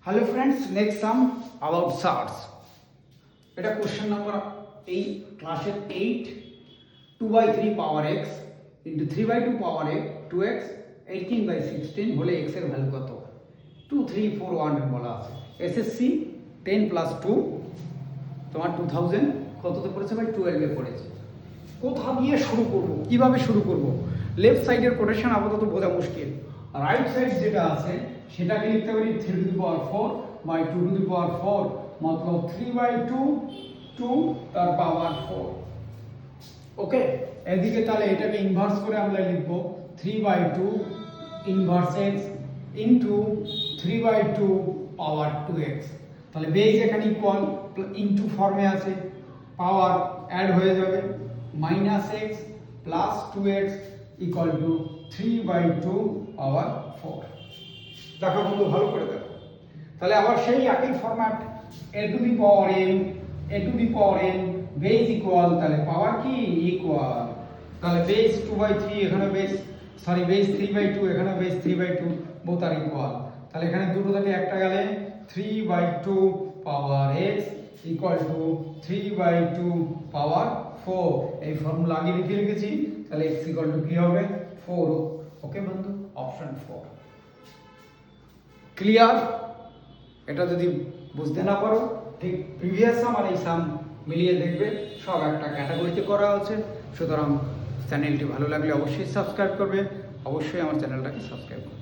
Hello friends, next sum about SARS. এটা question number 8, class 8, 2 by 3 power x into 3 by 2 power x, 2x, 18 by 16 হলে x এর value কত? 2, 3, 4, 1 বলা আছে। SSC 10 plus 2 তোমার 2000 কততে পড়েছে ভাই? 12 এ পড়েছে। কোথা দিয়ে শুরু করব? কিভাবে শুরু করব? লেফট সাইডের কোটেশন আপাতত বোঝা মুশকিল। রাইট সাইড যেটা আছে সেটাকে লিখতে পারি 3 to the power 4 by 2 to the power 4 मतलब 3 by 2 2 তার পাওয়ার 4। ওকে, এদিকে তাহলে এটাকে ইনভার্স করে আমরা লিখব 3 by 2 inverse x into 3 by 2 power 2x। তাহলে বেস এখানে ইকুয়াল ইনটু ফর্মে আছে, পাওয়ার অ্যাড হয়ে যাবে minus x plus 2x equal to 3 by 2 power 4। দেখো বন্ধু, ভালো করে দেখো। তাহলে আবার সেই একই format, a to the power n base equal, তাহলে পাওয়ার কি ইকুয়াল, তাহলে বেস 2 by 3 এখানে বেস বেস 3 by 2 এখানে base 3 by 2 both are equal. তাহলে এখানে দুটো থেকে একটা গেলে 3 by 2 power x equal to 3 by 2 power 4। এই ফর্মুলা আগে লিখে রেখেছি, তাহলে x ইকুয়াল টু কি হবে 4। ওকে বন্ধু, অপশন 4 ক্লিয়ার। এটা যদি বুঝতে না পারো, ঠিক প্রিভিয়াস সাম আর এই সাম মিলিয়ে দেখবে সব একটা ক্যাটাগরিতে করা আছে। সুতরাং চ্যানেলটি ভালো লাগলে অবশ্যই সাবস্ক্রাইব করবে, অবশ্যই আমার চ্যানেলটাকে সাবস্ক্রাইব করবে।